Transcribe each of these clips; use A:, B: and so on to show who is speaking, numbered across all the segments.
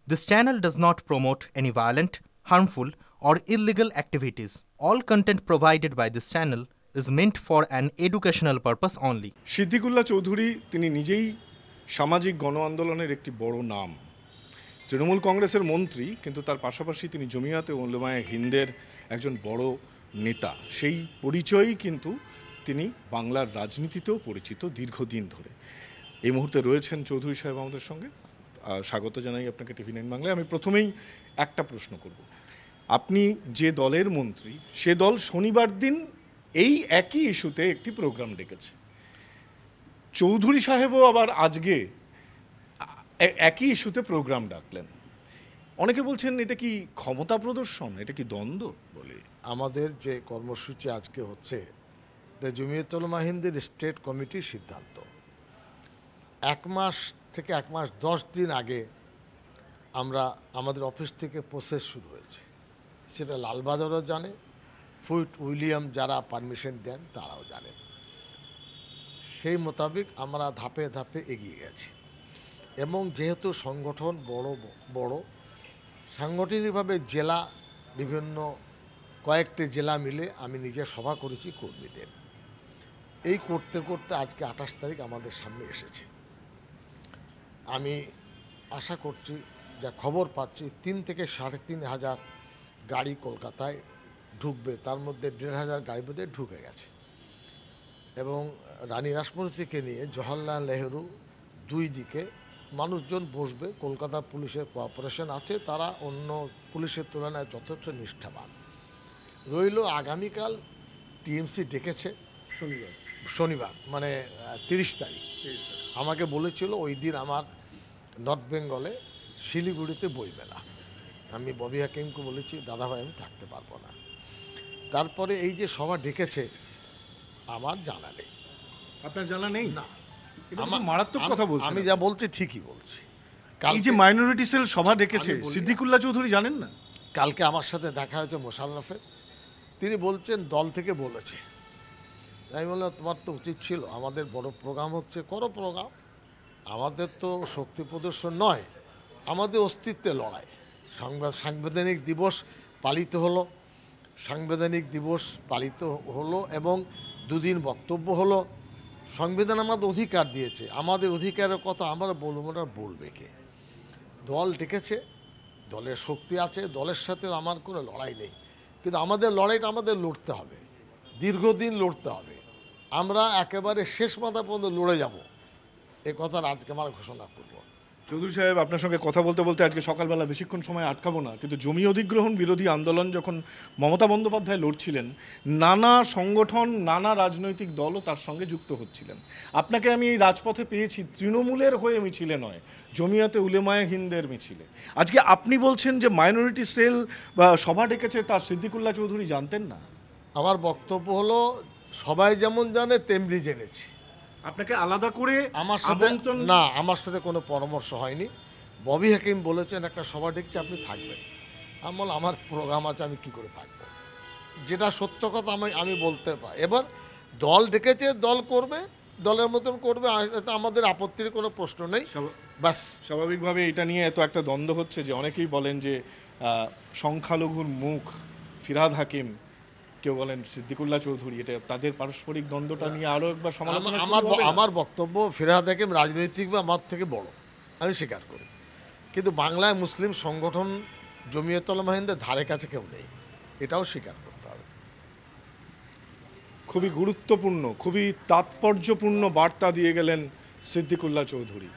A: This channel does not promote any violent, harmful, or illegal activities. All content provided by this channel is meant for an educational purpose only.
B: Siddiqullah Chowdhury তিনি নিজেই সামাজিক গণ আন্দোলনের একটি বড় নাম। তৃণমূল কংগ্রেসের মন্ত্রী, কিন্তু তার পাশাপাশি তিনি জমিয়াতে উলামায়ে হিন্দের একজন বড় নেতা। সেই পরিচয়ই কিন্তু তিনি বাংলার রাজনীতিতেও পরিচিত দীর্ঘদিন ধরে। এই মুহূর্তে রয়েছেন চৌধুরী সাহেব আমাদের সঙ্গে। স্বাগত জানাই আপনাকে টিভি9 বাংলায়। আমি প্রথমেই একটা প্রশ্ন করব, আপনি যে দলের মন্ত্রী সে দল শনিবার দিন এই একই ইস্যুতে একটি প্রোগ্রাম ডেকেছে। চৌধুরী সাহেবও আবার আজকে একই ইস্যুতে প্রোগ্রাম ডাকলেন। অনেকে বলছেন এটা কি ক্ষমতা প্রদর্শন, এটা কি দ্বন্দ্ব?
C: বলি, আমাদের যে কর্মসূচি আজকে হচ্ছে জমিয়তুল উলামা হিন্দের স্টেট কমিটির সিদ্ধান্ত। 1 মাস থেকে 1 মাস 10 দিন আগে আমাদের অফিস থেকে প্রসেস শুরু হয়েছে। সেটা লালবাদরও জানে, ফুইট উইলিয়াম যারা পারমিশন দেন তারাও জানেন। সেই মোতাবেক আমরা ধাপে ধাপে এগিয়ে গেছি। এবং যেহেতু সংগঠন বড় সাংগঠনিকভাবে জেলা বিভিন্ন কয়েকটি জেলা মিলে আমি নিজে সভা করেছি কর্মীদের। এই করতে করতে আজকে 28 তারিখ আমাদের সামনে এসেছে। আমি আশা করছি, যা খবর পাচ্ছি, 3 থেকে 3.5 হাজার গাড়ি কলকাতায় ঢুকবে, তার মধ্যে 1,500 গাড়ি বোধহয় ঢুকে গেছে। এবং রানী রাসমণি থেকে নিয়ে জওহরলাল নেহেরু 2 দিকে মানুষজন বসবে। কলকাতা পুলিশের কোঅপারেশন আছে, তারা অন্য পুলিশের তুলনায় যথেষ্ট নিষ্ঠাবান। রইল আগামীকাল টিএমসি ডেকেছে শনিবার মানে 30 তারিখ। আমাকে বলেছিল ওই দিন আমার নর্থ বেঙ্গলে শিলিগুড়িতে বইমেলা। আমি ববি হাকিমকে বলেছি, দাদা ভাই আমি থাকতে পারবো না। তারপরে এই যে সভা ডেকেছে আমার জানা নেই।
B: আপনার জানা নেই? না, আমার মারাত্মক কথা বলছি।
C: আমি যা বলছি ঠিকই বলছি।
B: এই যে মাইনরিটি সেল সভা ডেকেছে, সিদ্দিকুল্লাহ চৌধুরী জানেন না?
C: কালকে আমার সাথে দেখা হয়েছে মোশাররফের, তিনি বলছেন দল থেকে বলেছে। আমি বললাম তোমার তো উচিত ছিল, আমাদের বড় প্রোগ্রাম হচ্ছে, করো প্রোগ্রাম। আমাদের তো শক্তি প্রদর্শন নয়, আমাদের অস্তিত্বের লড়াই। সাংবিধানিক দিবস পালিত হলো, এবং 2 দিন বক্তব্য হলো। সংবিধান আমাদের অধিকার দিয়েছে, আমাদের অধিকারের কথা আমরা বলবো না, বলবে কে? দল ডেকেছে, দলের শক্তি আছে, দলের সাথে আমার কোনো লড়াই নেই। কিন্তু আমাদের লড়াইটা আমাদের লড়তে হবে, দীর্ঘদিন লড়তে হবে। আমরা একেবারে শেষ মাথা পর্যন্ত লড়ে যাব, এ কথার আজকে আমরা ঘোষণা করব।
B: চৌধুরী সাহেব, আপনার সঙ্গে কথা বলতে বলতে আজকে সকালবেলা বেশিক্ষণ সময় আটকাবো না, কিন্তু জমি অধিগ্রহণ বিরোধী আন্দোলন যখন মমতা বন্দ্যোপাধ্যায় লড়ছিলেন, নানা সংগঠন নানা রাজনৈতিক দলও তার সঙ্গে যুক্ত হচ্ছিলেন। আপনাকে আমি এই রাজপথে পেয়েছি তৃণমূলের হয়ে মিছিলে নয়, জমিয়াতে উলেমায়ে হিন্দের মিছিলে। আজকে আপনি বলছেন যে মাইনরিটি সেল বা সভা ডেকেছে, তার সিদ্দিকুল্লাহ চৌধুরী জানতেন না?
C: আমার বক্তব্য হলো, সবাই যেমন জানে তেমনি জেনেছি।
B: আপনাকে আলাদা করে
C: আমার সাথে কোনো পরামর্শ হয়নি। ববি হাকিম বলেছেন একটা সভা ডেকেছে, আপনি থাকবেন। আমার প্রোগ্রাম আছে, আমি কি করে থাকব? যেটা সত্য কথা আমি বলতে পারি। এবার দল ডেকেছে, দল করবে, দলের মতন করবে, আমাদের আপত্তির কোনো প্রশ্ন নেই। ব্যাস।
B: স্বাভাবিকভাবে এটা নিয়ে এত একটা দ্বন্দ্ব হচ্ছে যে অনেকেই বলেন যে সংখ্যালঘুর মুখ ফিরহাদ হাকিম, কেউ বলেন সিদ্দিকুল্লাহ চৌধুরী, এটা তাদের পারস্পরিক দ্বন্দ্বটা নিয়ে আরও একবার সমালোচনা।
C: আমার বক্তব্য, ফিরহাদ হাকিম রাজনৈতিকভাবে আমার থেকে বড়, আমি স্বীকার করি। কিন্তু বাংলায় মুসলিম সংগঠন জমিয়তুল উলামা হিন্দের ধারে কাছে কেউ নেই, এটাও স্বীকার করতে হবে।
B: খুবই গুরুত্বপূর্ণ, খুবই তাৎপর্যপূর্ণ বার্তা দিয়ে গেলেন সিদ্দিকুল্লাহ চৌধুরী।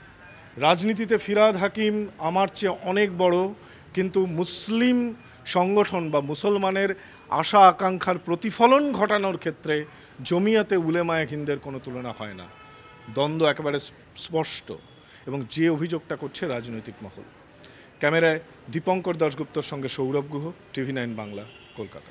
B: রাজনীতিতে ফিরহাদ হাকিম আমার চেয়ে অনেক বড়, কিন্তু মুসলিম সংগঠন বা মুসলমানের আশা আকাঙ্ক্ষার প্রতিফলন ঘটানোর ক্ষেত্রে জমিয়াতে উলেমায়ে হিন্দের কোনো তুলনা হয় না। দ্বন্দ্ব একেবারে স্পষ্ট, এবং যে অভিযোগটা করছে রাজনৈতিক মহল। ক্যামেরায় দীপঙ্কর দাশগুপ্তর সঙ্গে সৌরভ গুহ, টিভি9 বাংলা, কলকাতা।